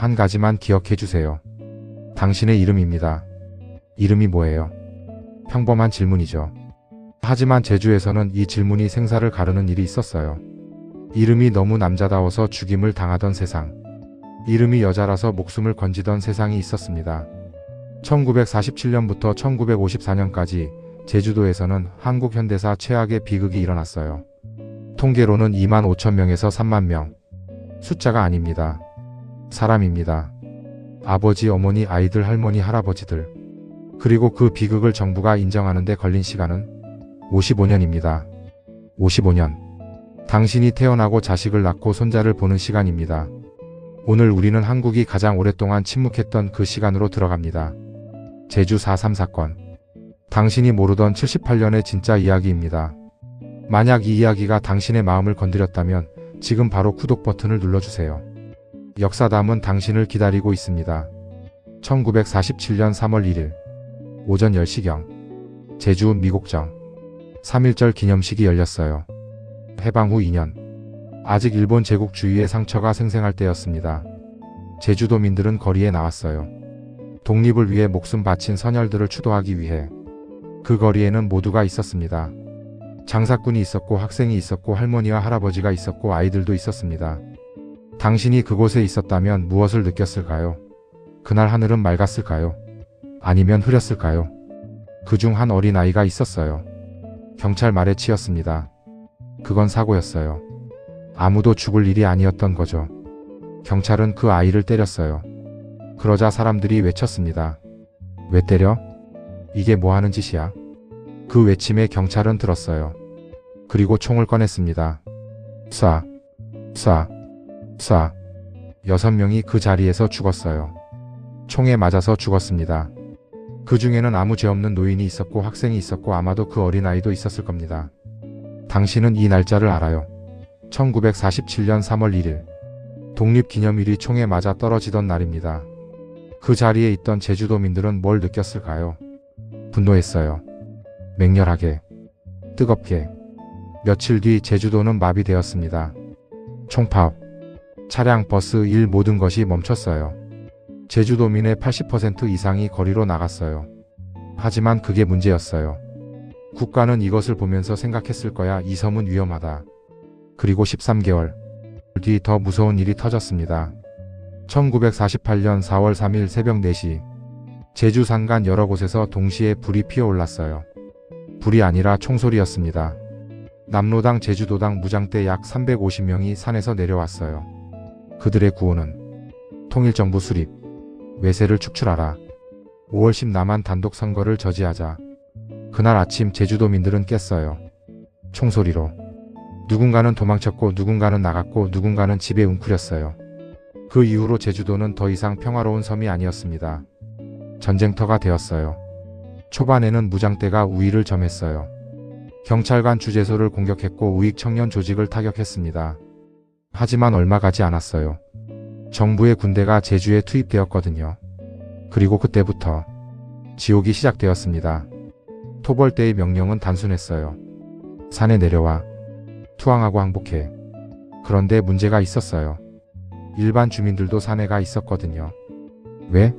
한 가지만 기억해 주세요. 당신의 이름입니다. 이름이 뭐예요? 평범한 질문이죠. 하지만 제주에서는 이 질문이 생사를 가르는 일이 있었어요. 이름이 너무 남자다워서 죽임을 당하던 세상. 이름이 여자라서 목숨을 건지던 세상이 있었습니다. 1947년부터 1954년까지 제주도에서는 한국 현대사 최악의 비극이 일어났어요. 통계로는 2만 5천 명에서 3만 명. 숫자가 아닙니다. 사람입니다. 아버지, 어머니, 아이들, 할머니, 할아버지들. 그리고 그 비극을 정부가 인정하는 데 걸린 시간은 55년입니다. 55년. 당신이 태어나고 자식을 낳고 손자를 보는 시간입니다. 오늘 우리는 한국이 가장 오랫동안 침묵했던 그 시간으로 들어갑니다. 제주 4.3 사건. 당신이 모르던 78년의 진짜 이야기입니다. 만약 이 이야기가 당신의 마음을 건드렸다면 지금 바로 구독 버튼을 눌러주세요. 역사담은 당신을 기다리고 있습니다. 1947년 3월 1일 오전 10시경 제주 미곡정 3.1절 기념식이 열렸어요. 해방 후 2년. 아직 일본 제국 주의의 상처가 생생할 때였습니다. 제주도민들은 거리에 나왔어요. 독립을 위해 목숨 바친 선열들을 추도하기 위해. 그 거리에는 모두가 있었습니다. 장사꾼이 있었고 학생이 있었고 할머니와 할아버지가 있었고 아이들도 있었습니다. 당신이 그곳에 있었다면 무엇을 느꼈을까요? 그날 하늘은 맑았을까요? 아니면 흐렸을까요? 그중 한 어린아이가 있었어요. 경찰 말에 치였습니다. 그건 사고였어요. 아무도 죽을 일이 아니었던 거죠. 경찰은 그 아이를 때렸어요. 그러자 사람들이 외쳤습니다. 왜 때려? 이게 뭐 하는 짓이야? 그 외침에 경찰은 들었어요. 그리고 총을 꺼냈습니다. 쏴, 쏴, 쏴. 6명이 그 자리에서 죽었어요. 총에 맞아서 죽었습니다. 그 중에는 아무 죄 없는 노인이 있었고 학생이 있었고 아마도 그 어린아이도 있었을 겁니다. 당신은 이 날짜를 알아요. 1947년 3월 1일. 독립기념일이 총에 맞아 떨어지던 날입니다. 그 자리에 있던 제주도민들은 뭘 느꼈을까요? 분노했어요. 맹렬하게. 뜨겁게. 며칠 뒤 제주도는 마비되었습니다. 총파업. 차량, 버스, 일 모든 것이 멈췄어요. 제주도민의 80% 이상이 거리로 나갔어요. 하지만 그게 문제였어요. 국가는 이것을 보면서 생각했을 거야. 이 섬은 위험하다. 그리고 13개월 뒤 더 무서운 일이 터졌습니다. 1948년 4월 3일 새벽 4시. 제주 산간 여러 곳에서 동시에 불이 피어올랐어요. 불이 아니라 총소리였습니다. 남로당 제주도당 무장대 약 350명이 산에서 내려왔어요. 그들의 구호는 통일정부 수립, 외세를 축출하라. 5월 10 남한 단독 선거를 저지하자. 그날 아침 제주도민들은 깼어요. 총소리로. 누군가는 도망쳤고 누군가는 나갔고 누군가는 집에 웅크렸어요. 그 이후로 제주도는 더 이상 평화로운 섬이 아니었습니다. 전쟁터가 되었어요. 초반에는 무장대가 우위를 점했어요. 경찰관 주재소를 공격했고 우익 청년 조직을 타격했습니다. 하지만 얼마 가지 않았어요. 정부의 군대가 제주에 투입되었거든요. 그리고 그때부터 지옥이 시작되었습니다. 토벌대의 명령은 단순했어요. 산에 내려와. 투항하고 항복해. 그런데 문제가 있었어요. 일반 주민들도 산에 가 있었거든요. 왜?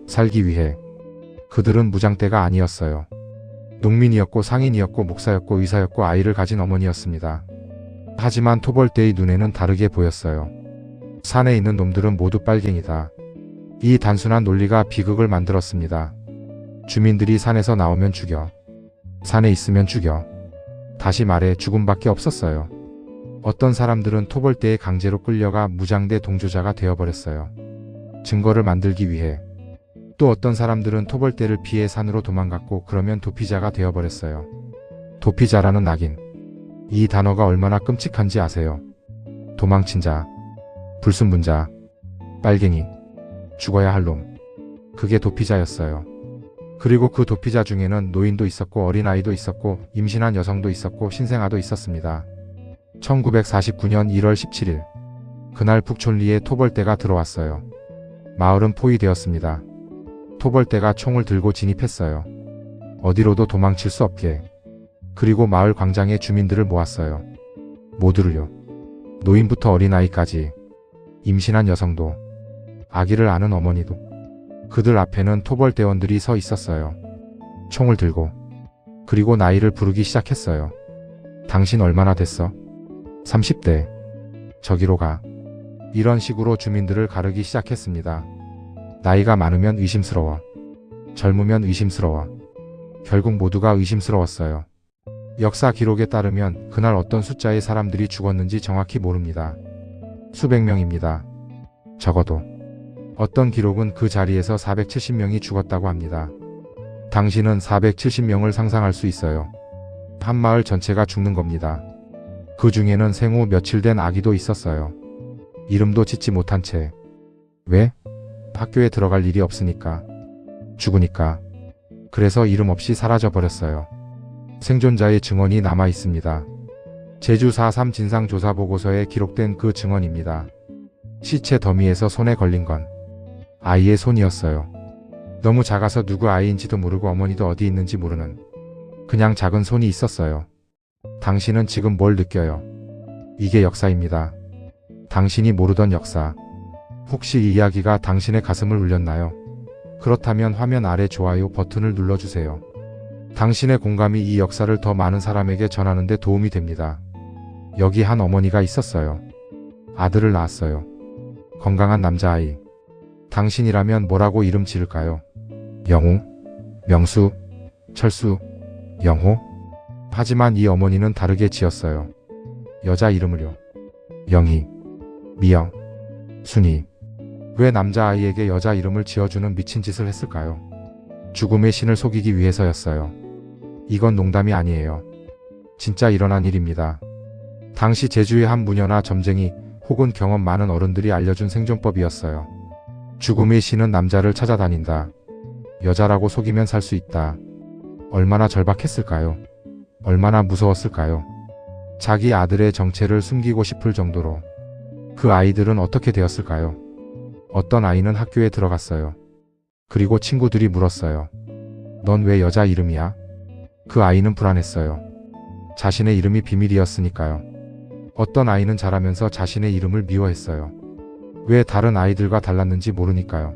살기 위해. 그들은 무장대가 아니었어요. 농민이었고 상인이었고 목사였고 의사였고 아이를 가진 어머니였습니다. 하지만 토벌대의 눈에는 다르게 보였어요. 산에 있는 놈들은 모두 빨갱이다. 이 단순한 논리가 비극을 만들었습니다. 주민들이 산에서 나오면 죽여. 산에 있으면 죽여. 다시 말해 죽음밖에 없었어요. 어떤 사람들은 토벌대에 강제로 끌려가 무장대 동조자가 되어버렸어요. 증거를 만들기 위해. 또 어떤 사람들은 토벌대를 피해 산으로 도망갔고 그러면 도피자가 되어버렸어요. 도피자라는 낙인. 이 단어가 얼마나 끔찍한지 아세요? 도망친 자, 불순분자, 빨갱이, 죽어야 할 놈. 그게 도피자였어요. 그리고 그 도피자 중에는 노인도 있었고 어린아이도 있었고 임신한 여성도 있었고 신생아도 있었습니다. 1949년 1월 17일. 그날 북촌리에 토벌대가 들어왔어요. 마을은 포위되었습니다. 토벌대가 총을 들고 진입했어요. 어디로도 도망칠 수 없게. 그리고 마을 광장에 주민들을 모았어요. 모두를요. 노인부터 어린아이까지. 임신한 여성도. 아기를 아는 어머니도. 그들 앞에는 토벌대원들이 서 있었어요. 총을 들고. 그리고 나이를 부르기 시작했어요. 당신 얼마나 됐어? 30대. 저기로 가. 이런 식으로 주민들을 가르기 시작했습니다. 나이가 많으면 의심스러워. 젊으면 의심스러워. 결국 모두가 의심스러웠어요. 역사 기록에 따르면 그날 어떤 숫자의 사람들이 죽었는지 정확히 모릅니다. 수백 명입니다. 적어도. 어떤 기록은 그 자리에서 470명이 죽었다고 합니다. 당신은 470명을 상상할 수 있어요. 한 마을 전체가 죽는 겁니다. 그 중에는 생후 며칠 된 아기도 있었어요. 이름도 짓지 못한 채. 왜? 학교에 들어갈 일이 없으니까. 죽으니까. 그래서 이름 없이 사라져 버렸어요. 생존자의 증언이 남아 있습니다. 제주 4.3 진상조사보고서에 기록된 그 증언입니다. 시체 더미에서 손에 걸린 건 아이의 손이었어요. 너무 작아서 누구 아이인지도 모르고 어머니도 어디 있는지 모르는 그냥 작은 손이 있었어요. 당신은 지금 뭘 느껴요? 이게 역사입니다. 당신이 모르던 역사. 혹시 이 이야기가 당신의 가슴을 울렸나요? 그렇다면 화면 아래 좋아요 버튼을 눌러주세요. 당신의 공감이 이 역사를 더 많은 사람에게 전하는 데 도움이 됩니다. 여기 한 어머니가 있었어요. 아들을 낳았어요. 건강한 남자아이. 당신이라면 뭐라고 이름 지을까요? 영웅? 명수? 철수? 영호? 하지만 이 어머니는 다르게 지었어요. 여자 이름을요. 영희, 미영, 순희. 왜 남자아이에게 여자 이름을 지어주는 미친 짓을 했을까요? 죽음의 신을 속이기 위해서였어요. 이건 농담이 아니에요. 진짜 일어난 일입니다. 당시 제주의 한 무녀나 점쟁이 혹은 경험 많은 어른들이 알려준 생존법이었어요. 죽음의 신은 남자를 찾아다닌다. 여자라고 속이면 살 수 있다. 얼마나 절박했을까요? 얼마나 무서웠을까요? 자기 아들의 정체를 숨기고 싶을 정도로. 그 아이들은 어떻게 되었을까요? 어떤 아이는 학교에 들어갔어요. 그리고 친구들이 물었어요. 넌 왜 여자 이름이야? 그 아이는 불안했어요. 자신의 이름이 비밀이었으니까요. 어떤 아이는 자라면서 자신의 이름을 미워했어요. 왜 다른 아이들과 달랐는지 모르니까요.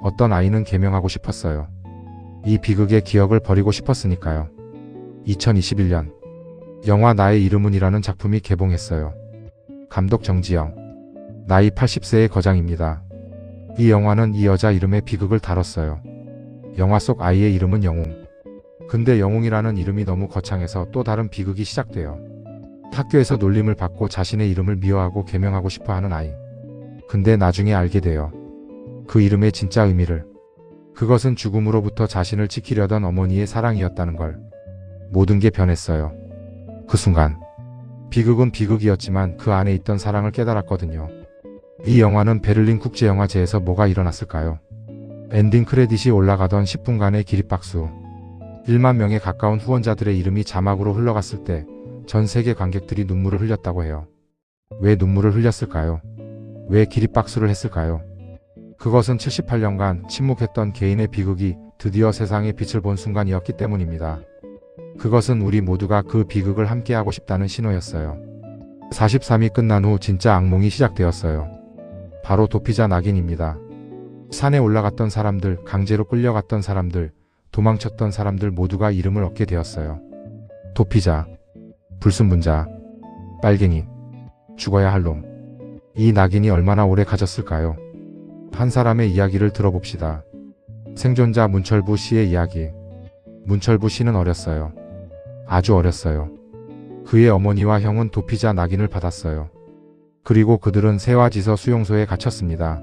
어떤 아이는 개명하고 싶었어요. 이 비극의 기억을 버리고 싶었으니까요. 2021년 영화 나의 이름은이라는 작품이 개봉했어요. 감독 정지영. 나이 80세의 거장입니다. 이 영화는 이 여자 이름의 비극을 다뤘어요. 영화 속 아이의 이름은 영웅. 근데 영웅이라는 이름이 너무 거창해서 또 다른 비극이 시작돼요. 학교에서 놀림을 받고 자신의 이름을 미워하고 개명하고 싶어하는 아이. 근데 나중에 알게 돼요. 그 이름의 진짜 의미를. 그것은 죽음으로부터 자신을 지키려던 어머니의 사랑이었다는 걸. 모든 게 변했어요. 그 순간. 비극은 비극이었지만 그 안에 있던 사랑을 깨달았거든요. 이 영화는 베를린 국제영화제에서 뭐가 일어났을까요? 엔딩 크레딧이 올라가던 10분간의 기립박수. 1만 명에 가까운 후원자들의 이름이 자막으로 흘러갔을 때 전 세계 관객들이 눈물을 흘렸다고 해요. 왜 눈물을 흘렸을까요? 왜 기립박수를 했을까요? 그것은 78년간 침묵했던 개인의 비극이 드디어 세상의 빛을 본 순간이었기 때문입니다. 그것은 우리 모두가 그 비극을 함께하고 싶다는 신호였어요. 43이 끝난 후 진짜 악몽이 시작되었어요. 바로 도피자 낙인입니다. 산에 올라갔던 사람들, 강제로 끌려갔던 사람들, 도망쳤던 사람들 모두가 이름을 얻게 되었어요. 도피자, 불순분자, 빨갱이, 죽어야 할 놈. 이 낙인이 얼마나 오래 가졌을까요? 한 사람의 이야기를 들어봅시다. 생존자 문철부 씨의 이야기. 문철부 씨는 어렸어요. 아주 어렸어요. 그의 어머니와 형은 도피자 낙인을 받았어요. 그리고 그들은 세화지서 수용소에 갇혔습니다.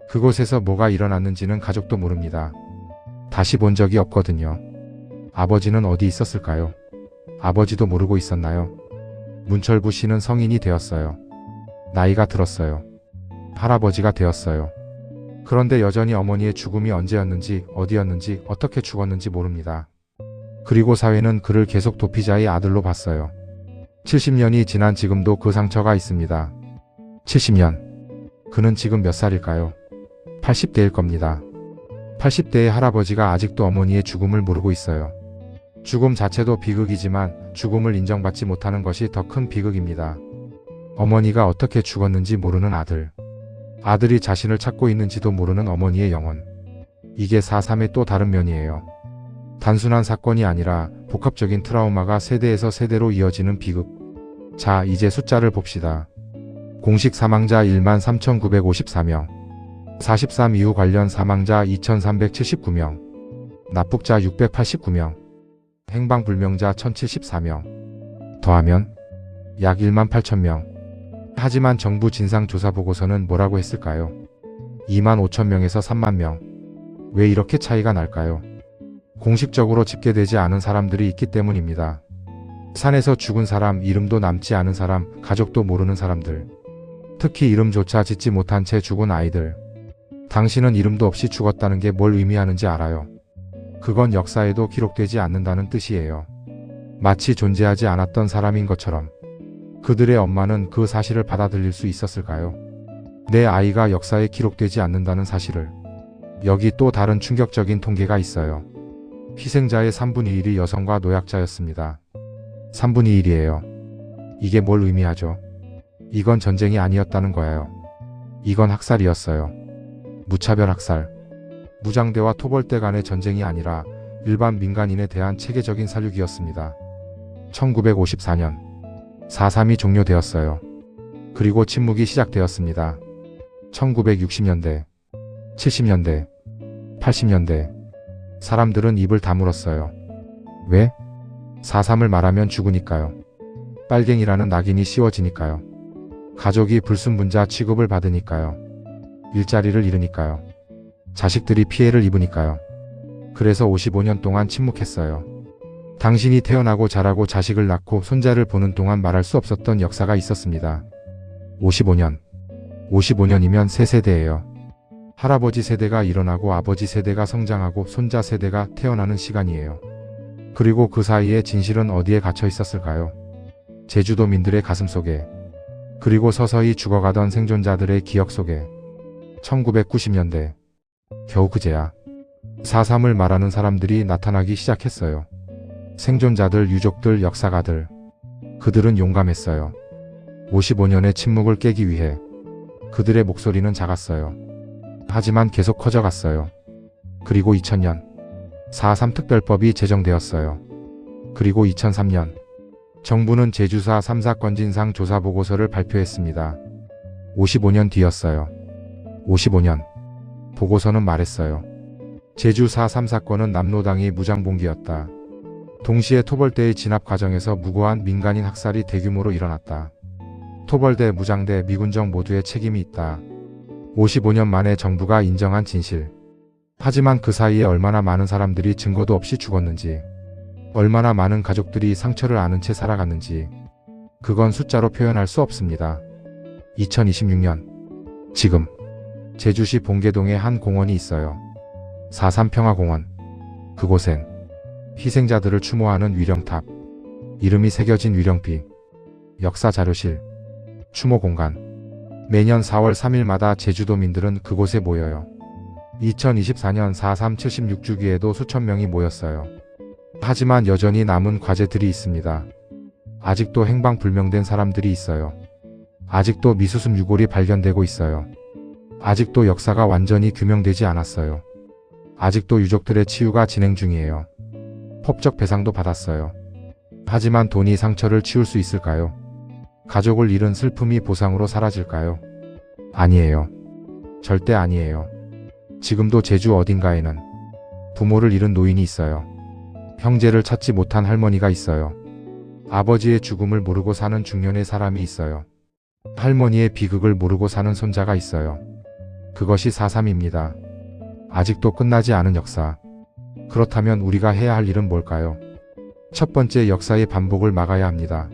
그곳에서 뭐가 일어났는지는 가족도 모릅니다. 다시 본 적이 없거든요. 아버지는 어디 있었을까요? 아버지도 모르고 있었나요? 문철부 씨는 성인이 되었어요. 나이가 들었어요. 할아버지가 되었어요. 그런데 여전히 어머니의 죽음이 언제였는지, 어디였는지, 어떻게 죽었는지 모릅니다. 그리고 사회는 그를 계속 도피자의 아들로 봤어요. 70년이 지난 지금도 그 상처가 있습니다. 70년. 그는 지금 몇 살일까요? 80대일 겁니다. 80대의 할아버지가 아직도 어머니의 죽음을 모르고 있어요. 죽음 자체도 비극이지만 죽음을 인정받지 못하는 것이 더 큰 비극입니다. 어머니가 어떻게 죽었는지 모르는 아들. 아들이 자신을 찾고 있는지도 모르는 어머니의 영혼. 이게 4.3의 또 다른 면이에요. 단순한 사건이 아니라 복합적인 트라우마가 세대에서 세대로 이어지는 비극. 자, 이제 숫자를 봅시다. 공식 사망자 13,954명, 4.3 이후 관련 사망자 2,379명, 납북자 689명, 행방불명자 1,074명, 더하면 약 18,000명. 하지만 정부 진상조사보고서는 뭐라고 했을까요? 25,000명에서 30,000명. 왜 이렇게 차이가 날까요? 공식적으로 집계되지 않은 사람들이 있기 때문입니다. 산에서 죽은 사람, 이름도 남지 않은 사람, 가족도 모르는 사람들. 특히 이름조차 짓지 못한 채 죽은 아이들. 당신은 이름도 없이 죽었다는 게 뭘 의미하는지 알아요? 그건 역사에도 기록되지 않는다는 뜻이에요. 마치 존재하지 않았던 사람인 것처럼. 그들의 엄마는 그 사실을 받아들일 수 있었을까요? 내 아이가 역사에 기록되지 않는다는 사실을. 여기 또 다른 충격적인 통계가 있어요. 희생자의 3분의 1이 여성과 노약자였습니다. 3분의 1이에요. 이게 뭘 의미하죠? 이건 전쟁이 아니었다는 거예요. 이건 학살이었어요. 무차별 학살. 무장대와 토벌대 간의 전쟁이 아니라 일반 민간인에 대한 체계적인 살육이었습니다. 1954년 4.3이 종료되었어요. 그리고 침묵이 시작되었습니다. 1960년대, 70년대, 80년대. 사람들은 입을 다물었어요. 왜? 4.3을 말하면 죽으니까요. 빨갱이라는 낙인이 씌워지니까요. 가족이 불순분자 취급을 받으니까요. 일자리를 잃으니까요. 자식들이 피해를 입으니까요. 그래서 55년 동안 침묵했어요. 당신이 태어나고 자라고 자식을 낳고 손자를 보는 동안 말할 수 없었던 역사가 있었습니다. 55년. 55년이면 세 세대예요. 할아버지 세대가 일어나고 아버지 세대가 성장하고 손자 세대가 태어나는 시간이에요. 그리고 그 사이에 진실은 어디에 갇혀 있었을까요? 제주도민들의 가슴 속에. 그리고 서서히 죽어가던 생존자들의 기억 속에. 1990년대. 겨우 그제야 4.3을 말하는 사람들이 나타나기 시작했어요. 생존자들, 유족들, 역사가들. 그들은 용감했어요. 55년의 침묵을 깨기 위해. 그들의 목소리는 작았어요. 하지만 계속 커져갔어요. 그리고 2000년 4.3 특별법이 제정되었어요. 그리고 2003년 정부는 제주사 3사건 진상 조사 보고서를 발표했습니다. 55년 뒤였어요. 55년. 보고서는 말했어요. 제주 4.3 사건은 남로당이 무장봉기였다. 동시에 토벌대의 진압 과정에서 무고한 민간인 학살이 대규모로 일어났다. 토벌대, 무장대, 미군정 모두의 책임이 있다. 55년 만에 정부가 인정한 진실. 하지만 그 사이에 얼마나 많은 사람들이 증거도 없이 죽었는지, 얼마나 많은 가족들이 상처를 안은 채 살아갔는지, 그건 숫자로 표현할 수 없습니다. 2026년. 지금. 제주시 봉계동에 한 공원이 있어요. 4.3 평화공원. 그곳엔 희생자들을 추모하는 위령탑, 이름이 새겨진 위령비, 역사자료실, 추모공간. 매년 4월 3일마다 제주도민들은 그곳에 모여요. 2024년 4.3 76주기에도 수천 명이 모였어요. 하지만 여전히 남은 과제들이 있습니다. 아직도 행방불명된 사람들이 있어요. 아직도 미수습 유골이 발견되고 있어요. 아직도 역사가 완전히 규명되지 않았어요. 아직도 유족들의 치유가 진행 중이에요. 법적 배상도 받았어요. 하지만 돈이 상처를 치울 수 있을까요? 가족을 잃은 슬픔이 보상으로 사라질까요? 아니에요. 절대 아니에요. 지금도 제주 어딘가에는 부모를 잃은 노인이 있어요. 형제를 찾지 못한 할머니가 있어요. 아버지의 죽음을 모르고 사는 중년의 사람이 있어요. 할머니의 비극을 모르고 사는 손자가 있어요. 그것이 4.3입니다. 아직도 끝나지 않은 역사. 그렇다면 우리가 해야 할 일은 뭘까요? 첫 번째, 역사의 반복을 막아야 합니다.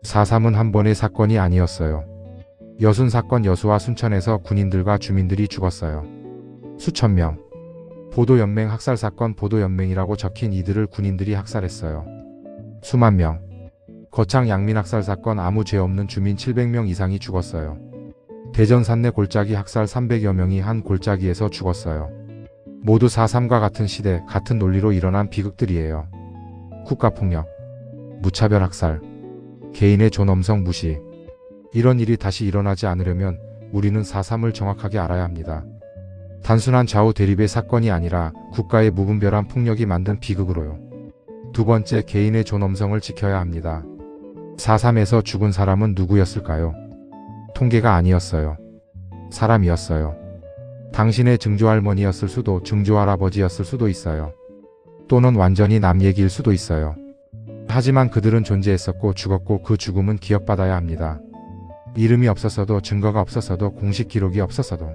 4.3은 한 번의 사건이 아니었어요. 여순 사건, 여수와 순천에서 군인들과 주민들이 죽었어요. 수천 명. 보도연맹 학살 사건, 보도연맹이라고 적힌 이들을 군인들이 학살했어요. 수만 명. 거창 양민 학살 사건, 아무 죄 없는 주민 700명 이상이 죽었어요. 대전 산내 골짜기 학살 300여 명이 한 골짜기에서 죽었어요. 모두 4.3과 같은 시대, 같은 논리로 일어난 비극들이에요. 국가폭력, 무차별 학살, 개인의 존엄성 무시. 이런 일이 다시 일어나지 않으려면 우리는 4.3을 정확하게 알아야 합니다. 단순한 좌우 대립의 사건이 아니라 국가의 무분별한 폭력이 만든 비극으로요. 두 번째, 개인의 존엄성을 지켜야 합니다. 4.3에서 죽은 사람은 누구였을까요? 통계가 아니었어요. 사람이었어요. 당신의 증조할머니였을 수도, 증조할아버지였을 수도 있어요. 또는 완전히 남 얘기일 수도 있어요. 하지만 그들은 존재했었고 죽었고 그 죽음은 기억받아야 합니다. 이름이 없었어도, 증거가 없었어도, 공식 기록이 없었어도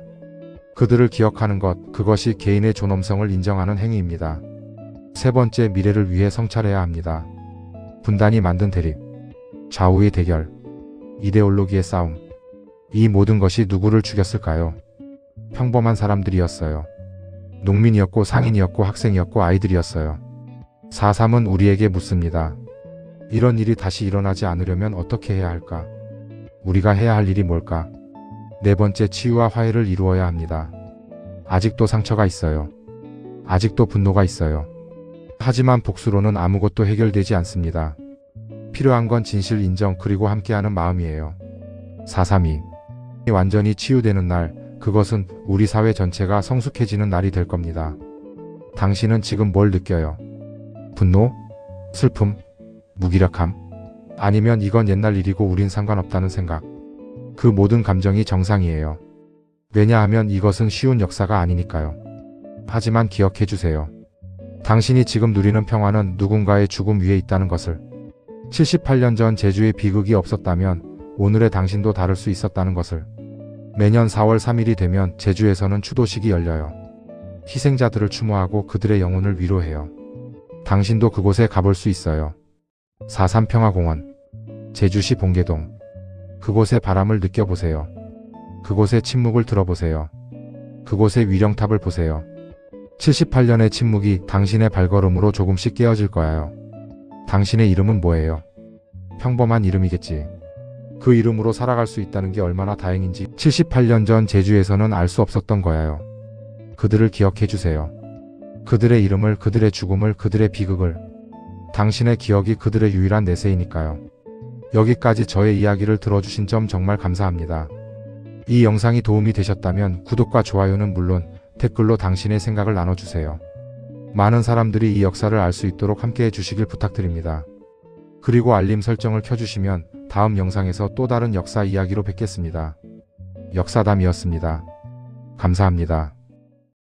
그들을 기억하는 것, 그것이 개인의 존엄성을 인정하는 행위입니다. 세 번째, 미래를 위해 성찰해야 합니다. 분단이 만든 대립, 좌우의 대결, 이데올로기의 싸움, 이 모든 것이 누구를 죽였을까요? 평범한 사람들이었어요. 농민이었고 상인이었고 학생이었고 아이들이었어요. 4.3은 우리에게 묻습니다. 이런 일이 다시 일어나지 않으려면 어떻게 해야 할까? 우리가 해야 할 일이 뭘까? 네 번째, 치유와 화해를 이루어야 합니다. 아직도 상처가 있어요. 아직도 분노가 있어요. 하지만 복수로는 아무것도 해결되지 않습니다. 필요한 건 진실 인정 그리고 함께하는 마음이에요. 4.3이 완전히 치유되는 날, 그것은 우리 사회 전체가 성숙해지는 날이 될 겁니다. 당신은 지금 뭘 느껴요? 분노? 슬픔? 무기력함? 아니면 이건 옛날 일이고 우린 상관없다는 생각? 그 모든 감정이 정상이에요. 왜냐하면 이것은 쉬운 역사가 아니니까요. 하지만 기억해 주세요. 당신이 지금 누리는 평화는 누군가의 죽음 위에 있다는 것을. 78년 전 제주의 비극이 없었다면 오늘의 당신도 다를 수 있었다는 것을. 매년 4월 3일이 되면 제주에서는 추도식이 열려요. 희생자들을 추모하고 그들의 영혼을 위로해요. 당신도 그곳에 가볼 수 있어요. 4.3 평화공원, 제주시 봉계동. 그곳의 바람을 느껴보세요. 그곳의 침묵을 들어보세요. 그곳의 위령탑을 보세요. 78년의 침묵이 당신의 발걸음으로 조금씩 깨어질 거예요. 당신의 이름은 뭐예요? 평범한 이름이겠지. 그 이름으로 살아갈 수 있다는 게 얼마나 다행인지 78년 전 제주에서는 알 수 없었던 거예요. 그들을 기억해 주세요. 그들의 이름을, 그들의 죽음을, 그들의 비극을. 당신의 기억이 그들의 유일한 내세이니까요. 여기까지 저의 이야기를 들어주신 점 정말 감사합니다. 이 영상이 도움이 되셨다면 구독과 좋아요는 물론 댓글로 당신의 생각을 나눠주세요. 많은 사람들이 이 역사를 알 수 있도록 함께 해주시길 부탁드립니다. 그리고 알림 설정을 켜주시면 다음 영상에서 또 다른 역사 이야기로 뵙겠습니다. 역사담이었습니다. 감사합니다.